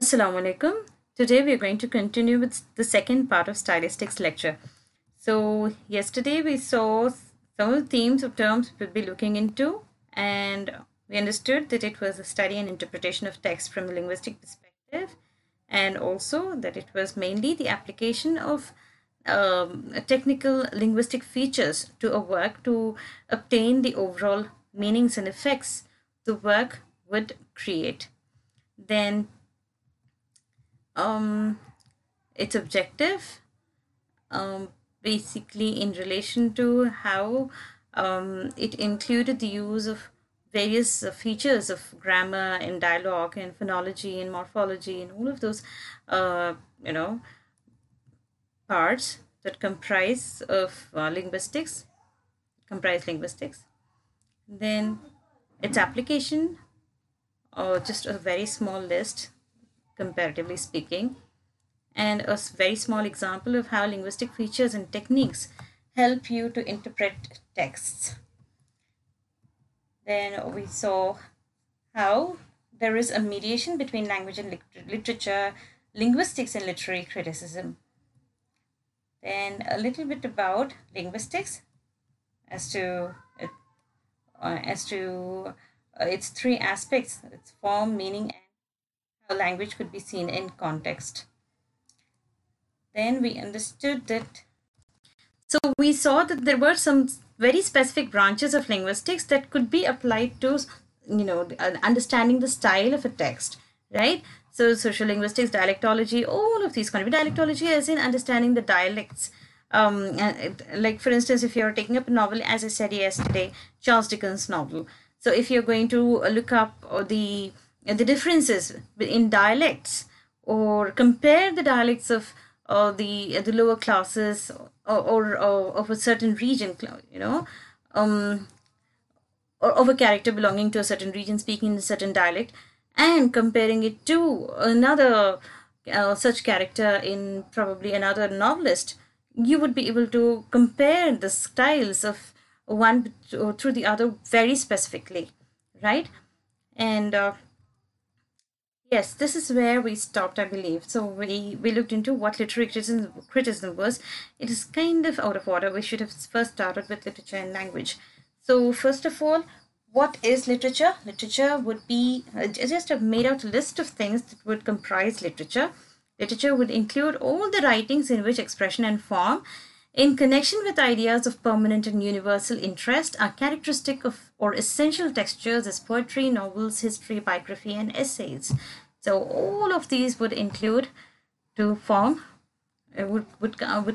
Assalamu alaikum. Today we are going to continue with the second part of Stylistics lecture. So yesterday we saw some of the themes of terms we'll be looking into, and we understood that it was a study and interpretation of text from a linguistic perspective, and also that it was mainly the application of technical linguistic features to a work to obtain the overall meanings and effects the work would create. Then um, its objective, basically in relation to how it included the use of various features of grammar and dialogue and phonology and morphology and all of those uh, you know parts that comprise linguistics. Then its application, or just a very small list comparatively speaking, and a very small example of how linguistic features and techniques help you to interpret texts. Then we saw how there is a mediation between language and literature, linguistics, and literary criticism. Then a little bit about linguistics as to its three aspects: its form, meaning, and how language could be seen in context. Then we understood that. So we saw that there were some very specific branches of linguistics that could be applied to, understanding the style of a text, right? So social linguistics, dialectology, all of these kind of dialectology, as in understanding the dialects. Like for instance, if you're taking up a novel, as I said yesterday, Charles Dickens' novel. So if you're going to look up the differences in dialects, or compare the dialects of the lower classes, or of a certain region, or of a character belonging to a certain region speaking in a certain dialect, and comparing it to another such character in probably another novelist, you would be able to compare the styles of one through the other very specifically, right? And yes, this is where we stopped, I believe. So we looked into what literary criticism was. It is kind of out of order. We should have first started with literature and language. So first of all, what is literature? Literature would be just a made out list of things that would comprise literature. Literature would include all the writings in which expression and form, in connection with ideas of permanent and universal interest, are characteristic of or essential textures as poetry, novels, history, biography, and essays. So all of these would include to form would come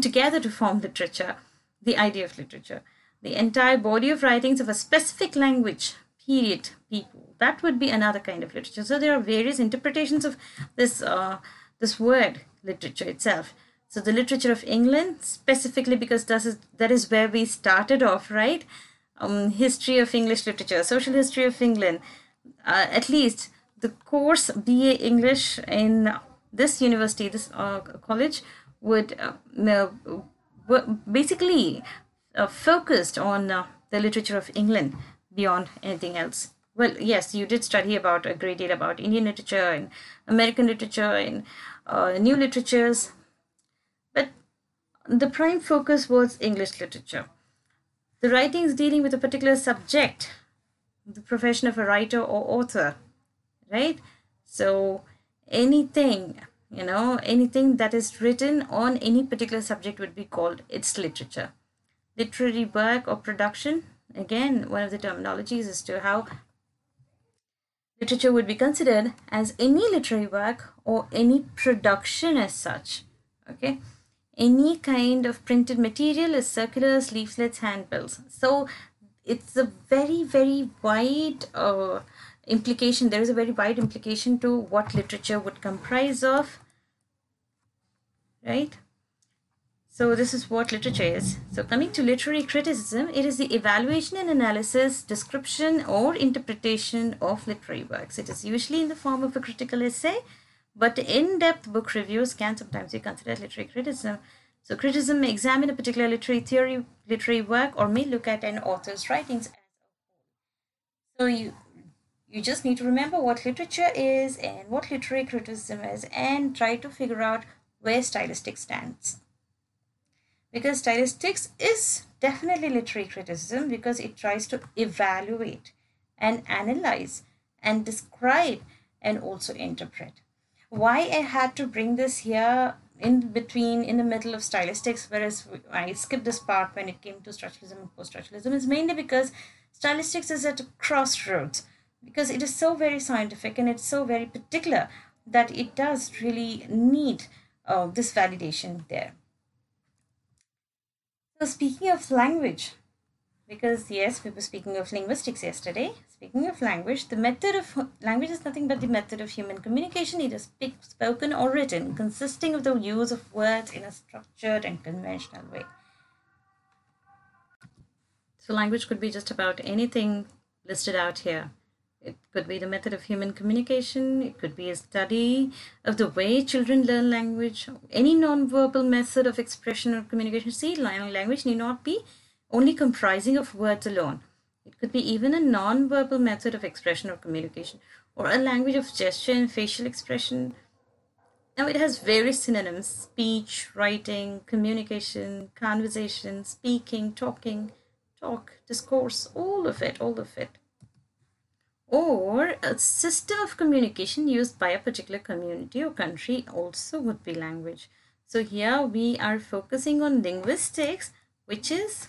together to form literature, the idea of literature. The entire body of writings of a specific language, period, people. That would be another kind of literature. So there are various interpretations of this word literature itself. So the literature of England, specifically because that is where we started off, right? History of English literature, social history of England. At least the course BA English in this university, this college, would basically focused on the literature of England beyond anything else. Well, yes, you did study about a great deal about Indian literature and American literature and new literatures, but the prime focus was English literature. The writings dealing with a particular subject, the profession of a writer or author, right? So anything, anything that is written on any particular subject would be called its literature. Literary work or production, again, one of the terminologies as to how literature would be considered as any literary work or any production as such. Okay, any kind of printed material is circulars, leaflets, handbills. So it's a very, very wide implication. There is a very wide implication to what literature would comprise of, right? So this is what literature is. So coming to literary criticism, it is the evaluation and analysis, description, or interpretation of literary works. It is usually in the form of a critical essay, but in-depth book reviews can sometimes be considered literary criticism. So criticism may examine a particular literary theory, literary work, or may look at an author's writings as a whole. So You just need to remember what literature is and what literary criticism is, and try to figure out where stylistic stands. Because stylistics is definitely literary criticism, because it tries to evaluate and analyze and describe and also interpret. Why I had to bring this here in between, in the middle of stylistics, whereas I skipped this part when it came to structuralism and post-structuralism, is mainly because stylistics is at a crossroads, because it is so very scientific and it's so very particular that it does really need this validation there. So speaking of language, because yes, we were speaking of linguistics yesterday. Speaking of language, the method of language is nothing but the method of human communication, either spoken or written, consisting of the use of words in a structured and conventional way. So language could be just about anything listed out here. It could be the method of human communication. It could be a study of the way children learn language, any non-verbal method of expression or communication. See, language need not be only comprising of words alone. It could be even a non-verbal method of expression or communication, or a language of gesture and facial expression. Now it has various synonyms: speech, writing, communication, conversation, speaking, talking, talk, discourse, all of it, all of it. Or a system of communication used by a particular community or country also would be language. So here we are focusing on linguistics, which is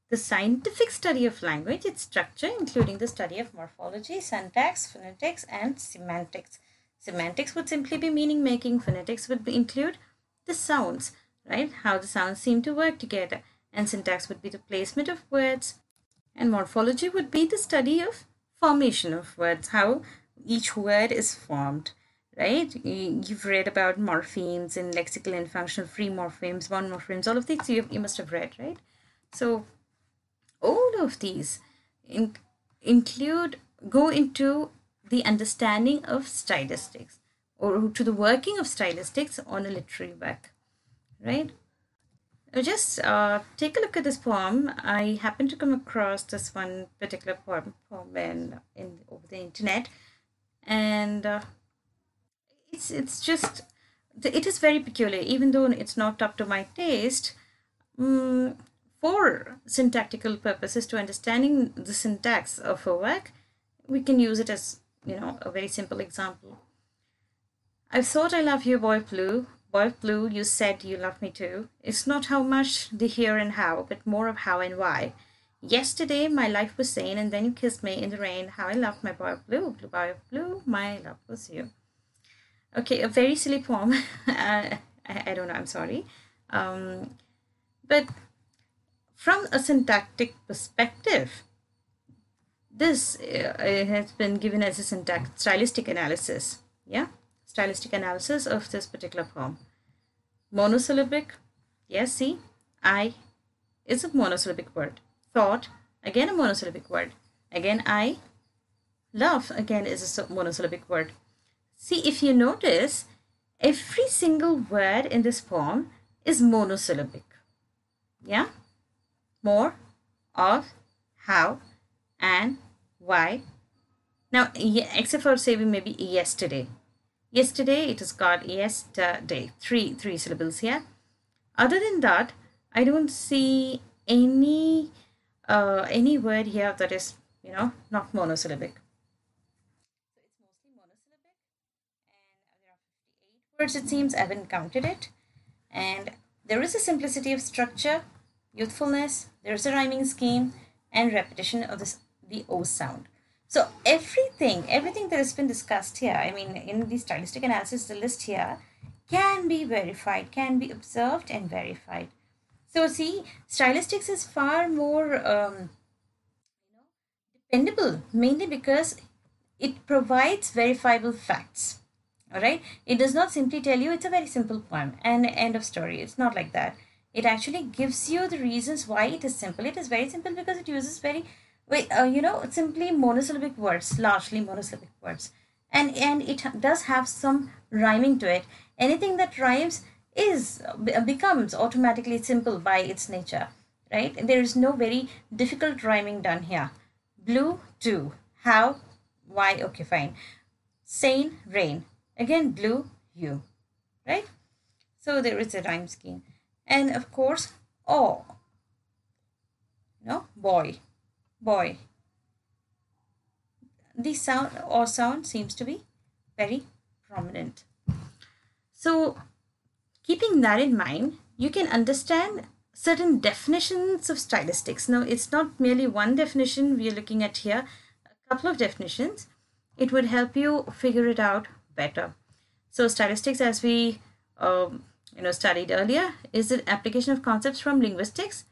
the scientific study of language, its structure, including the study of morphology, syntax, phonetics, and semantics. Semantics would simply be meaning making. Phonetics would include the sounds, right? How the sounds seem to work together. And syntax would be the placement of words. And morphology would be the study of formation of words, how each word is formed, right? You've read about morphemes and lexical and functional free morphemes, bond morphemes, all of these you must have read, right? So all of these go into the understanding of stylistics, or to the working of stylistics on a literary work, right? Just take a look at this poem. I happened to come across this one particular poem over the internet, and it's just it is very peculiar, even though it's not up to my taste. For syntactical purposes, to understanding the syntax of a work, we can use it as, a very simple example. I thought I love you, boy blue. Boy blue, you said you love me too. It's not how much, the here and how, but more of how and why. Yesterday my life was sane, and then you kissed me in the rain. How I loved my boy blue, blue boy blue, my love was you. Okay, a very silly poem. I don't know, I'm sorry. But from a syntactic perspective, this has been given as a stylistic analysis. Yeah, stylistic analysis of this particular poem. Monosyllabic, yes, see, I is a monosyllabic word. Thought, again a monosyllabic word. Again, I. Love, again, is a monosyllabic word. See, if you notice, every single word in this poem is monosyllabic. Yeah? More, of, how, and why. Now, except for say maybe yesterday. Yesterday, it has got yesterday, three syllables here. Other than that, I don't see any word here that is, not monosyllabic. So it's mostly monosyllabic, and there are 58 words, it seems. I haven't counted it. And there is a simplicity of structure, youthfulness, there's a rhyming scheme, and repetition of the O sound. So everything that has been discussed here, I mean, in the stylistic analysis, the list here can be verified, can be observed and verified. So see, stylistics is far more dependable, mainly because it provides verifiable facts. All right, it does not simply tell you it's a very simple poem and end of story. It's not like that. It actually gives you the reasons why it is simple. It is very simple because it uses simply monosyllabic words, largely monosyllabic words, and it does have some rhyming to it. Anything that rhymes becomes automatically simple by its nature, right? There is no very difficult rhyming done here. Blue, to, how, Why? Okay, fine. Sane, rain. Again, blue, you. Right? So there is a rhyme scheme. And of course, oh, no, boy, boy. The sound or sound seems to be very prominent. So keeping that in mind, you can understand certain definitions of stylistics. Now, it's not merely one definition we are looking at here, a couple of definitions. It would help you figure it out better. So, stylistics, as we studied earlier, is the application of concepts from linguistics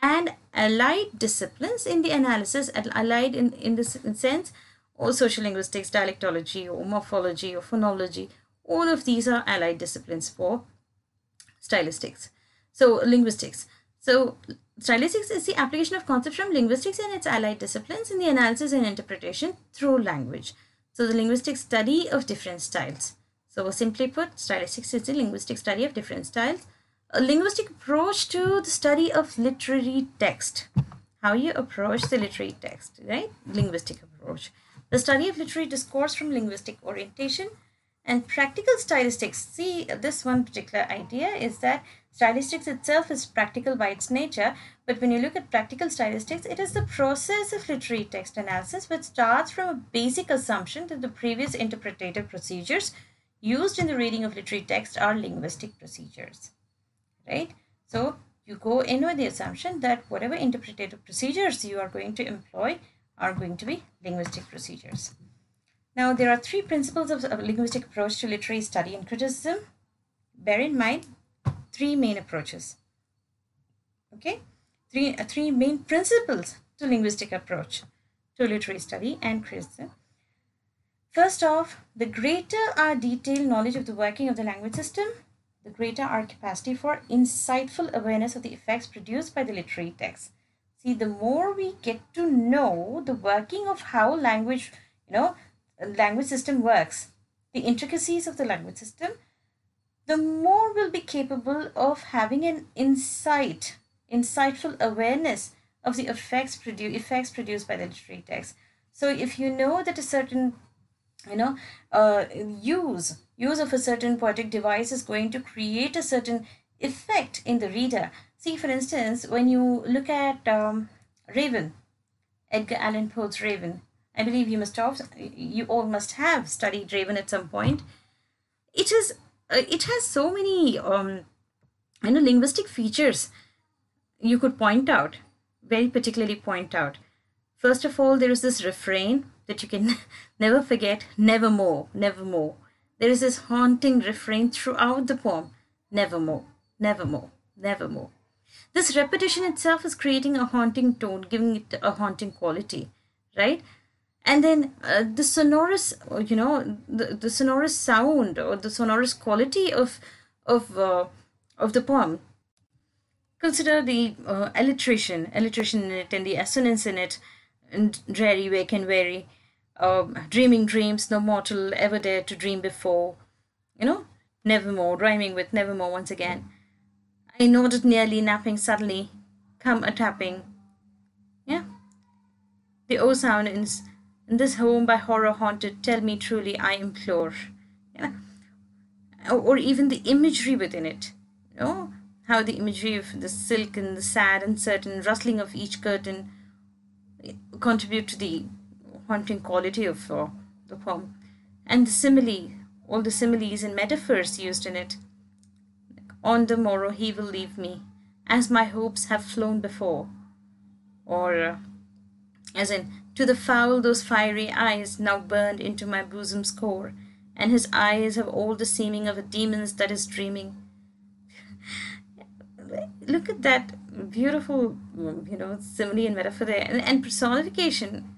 and allied disciplines in the analysis, allied in the sense, or social linguistics, dialectology, or morphology, or phonology. All of these are allied disciplines for stylistics. So linguistics. So stylistics is the application of concepts from linguistics and its allied disciplines in the analysis and interpretation through language. So the linguistic study of different styles. So simply put, stylistics is the linguistic study of different styles. A linguistic approach to the study of literary text. How you approach the literary text, right? Linguistic approach. The study of literary discourse from linguistic orientation. And practical stylistics, see, this one particular idea is that stylistics itself is practical by its nature, but when you look at practical stylistics, it is the process of literary text analysis which starts from a basic assumption that the previous interpretative procedures used in the reading of literary text are linguistic procedures, right? So you go in with the assumption that whatever interpretative procedures you are going to employ are going to be linguistic procedures. Now, there are three principles of a linguistic approach to literary study and criticism. Bear in mind, three main approaches. Okay? Three main principles to linguistic approach to literary study and criticism. First off, the greater our detailed knowledge of the working of the language system, the greater our capacity for insightful awareness of the effects produced by the literary text. See, the more we get to know the working of how language system works, the intricacies of the language system, the more we'll be capable of having an insightful awareness of the effects produced by the literary text. So if you know that a certain use of a certain poetic device is going to create a certain effect in the reader. See, for instance, when you look at Raven, Edgar Allan Poe's Raven, I believe you all must have studied Raven at some point. It has so many linguistic features you could point out, very particularly point out. First of all, there is this refrain that you can never forget, nevermore, nevermore. There is this haunting refrain throughout the poem, nevermore, nevermore, nevermore. This repetition itself is creating a haunting tone, giving it a haunting quality, right? And then the sonorous, the sonorous sound or the sonorous quality of the poem. Consider the alliteration in it and the assonance in it, and dreary, wake and weary, dreaming dreams no mortal ever dared to dream before, nevermore, rhyming with nevermore once again. I nodded nearly, napping suddenly, come a tapping. Yeah. The O sound in this home by horror haunted, tell me truly, I implore. Yeah. Or even the imagery within it. How the imagery of the silk and the sad, uncertain rustling of each curtain contribute to the haunting quality of the poem. And the simile, all the similes and metaphors used in it. On the morrow he will leave me, as my hopes have flown before. Or, as in, to the foul those fiery eyes now burned into my bosom's core, and his eyes have all the seeming of a demon's that is dreaming. Look at that beautiful, simile and metaphor there. And personification.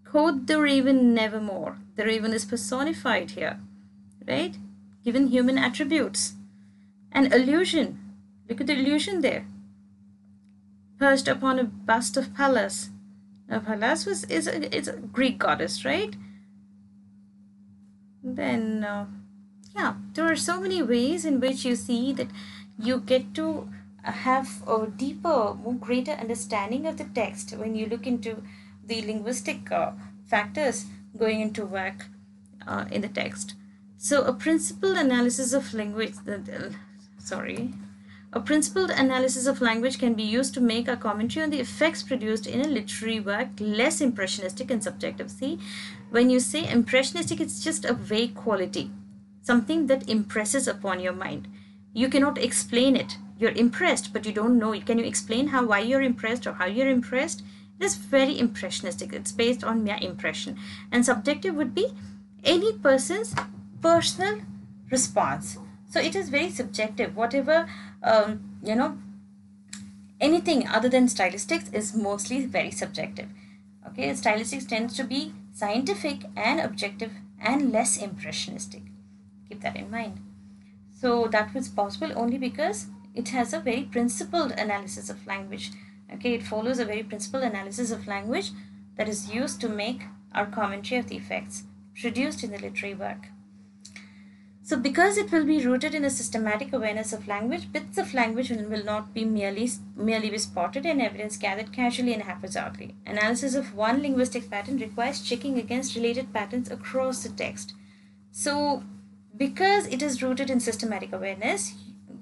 Quote the raven nevermore. The raven is personified here, right? Given human attributes. And allusion. Look at the allusion there. Perched upon a bust of Pallas. Now, Pallas is a Greek goddess, right? Then, there are so many ways in which you see that you get to have a deeper, more greater understanding of the text when you look into the linguistic factors going into work in the text. So a principled analysis of language, a principled analysis of language can be used to make a commentary on the effects produced in a literary work less impressionistic and subjective. See, when you say impressionistic, it's just a vague quality, something that impresses upon your mind. You cannot explain it. You're impressed, but you don't know it. Can you explain why you're impressed or how you're impressed? It is very impressionistic. It's based on mere impression. And subjective would be any person's personal response. So it is very subjective. Whatever, anything other than stylistics is mostly very subjective. Okay, stylistics tends to be scientific and objective and less impressionistic. Keep that in mind. So that was possible only because it has a very principled analysis of language. Okay, it follows a very principled analysis of language that is used to make our commentary of the effects produced in the literary work. So because it will be rooted in a systematic awareness of language, bits of language will not be merely be spotted and evidence gathered casually and haphazardly. Analysis of one linguistic pattern requires checking against related patterns across the text. So because it is rooted in systematic awareness,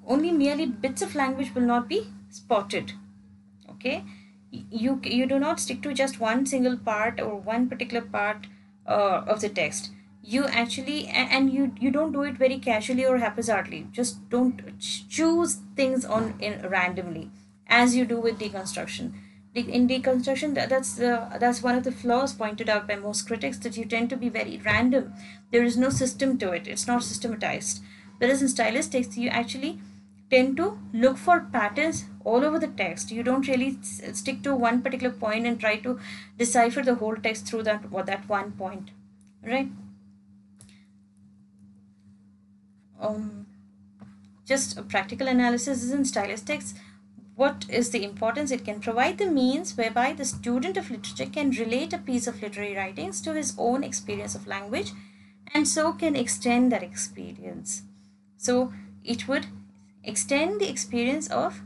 only merely bits of language will not be spotted. Okay, you do not stick to just one single part or one particular part of the text. You actually, and you don't do it very casually or haphazardly. Just don't choose things randomly, as you do with deconstruction. In deconstruction, that's one of the flaws pointed out by most critics, that you tend to be very random. There is no system to it. It's not systematized. Whereas in stylistics, you actually tend to look for patterns all over the text. You don't really stick to one particular point and try to decipher the whole text through that one point, right? Just a practical analysis is in stylistics. What is the importance? It can provide the means whereby the student of literature can relate a piece of literary writings to his own experience of language, and so can extend that experience. So it would extend the experience of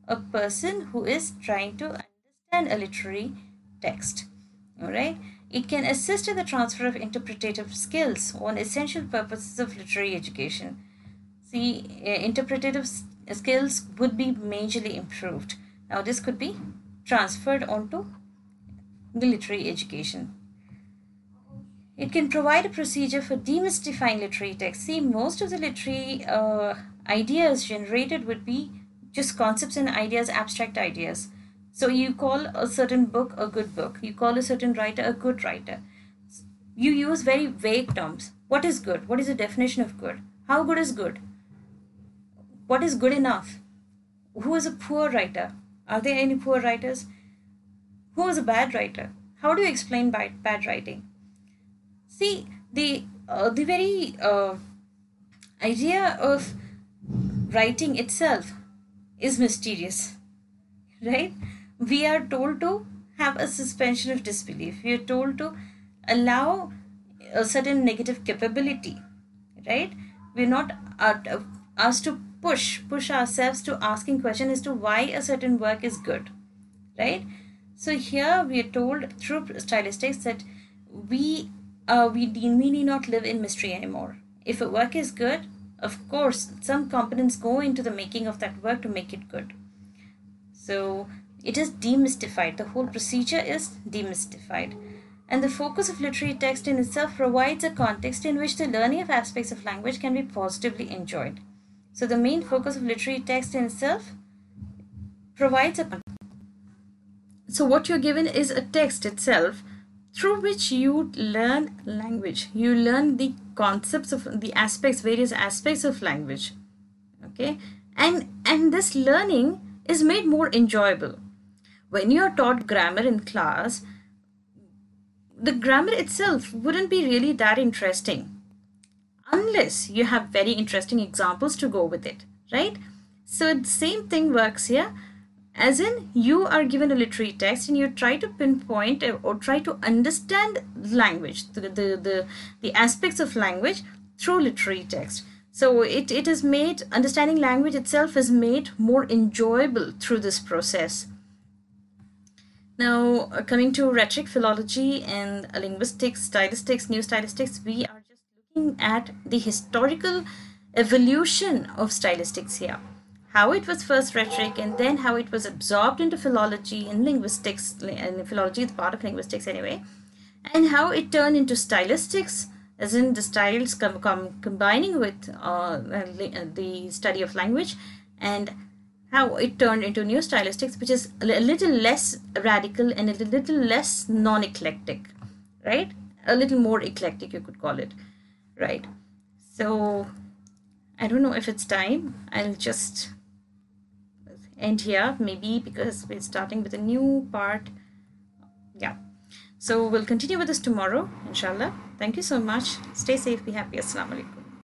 a person who is trying to understand a literary text. All right. It can assist in the transfer of interpretative skills on essential purposes of literary education. See, interpretative skills would be majorly improved. Now, this could be transferred onto the literary education. It can provide a procedure for demystifying literary text. See, most of the literary ideas generated would be just concepts and ideas, abstract ideas. So you call a certain book a good book. You call a certain writer a good writer. You use very vague terms. What is good? What is the definition of good? How good is good? What is good enough? Who is a poor writer? Are there any poor writers? Who is a bad writer? How do you explain bad writing? See, the very idea of writing itself is mysterious, right? We are told to have a suspension of disbelief. We are told to allow a certain negative capability, right? We're not asked to push ourselves to asking questions as to why a certain work is good, right? So here we are told through stylistics that we need not live in mystery anymore. If a work is good, of course, some components go into the making of that work to make it good. So it is demystified. The whole procedure is demystified. And the focus of literary text in itself provides a context in which the learning of aspects of language can be positively enjoyed. So the main focus of literary text in itself provides a... So what you're given is a text itself through which you learn language. You learn the concepts of the aspects, various aspects of language. Okay? And this learning is made more enjoyable. When you're taught grammar in class, the grammar itself wouldn't be really that interesting unless you have very interesting examples to go with it, right? So the same thing works here, as in you are given a literary text and you try to pinpoint or try to understand language, the aspects of language through literary text. So it is made, understanding language itself is made more enjoyable through this process. Now, coming to rhetoric, philology, and linguistics, stylistics, new stylistics, we are just looking at the historical evolution of stylistics here. How it was first rhetoric, and then how it was absorbed into philology and linguistics, and philology is part of linguistics anyway, and how it turned into stylistics, as in the styles combining with the study of language, and how it turned into new stylistics, which is a little less radical and a little less non-eclectic, right? A little more eclectic, you could call it, right? So I don't know if it's time. I'll just end here, maybe because we're starting with a new part. Yeah. So we'll continue with this tomorrow, inshallah. Thank you so much. Stay safe, be happy. Assalamu alaikum.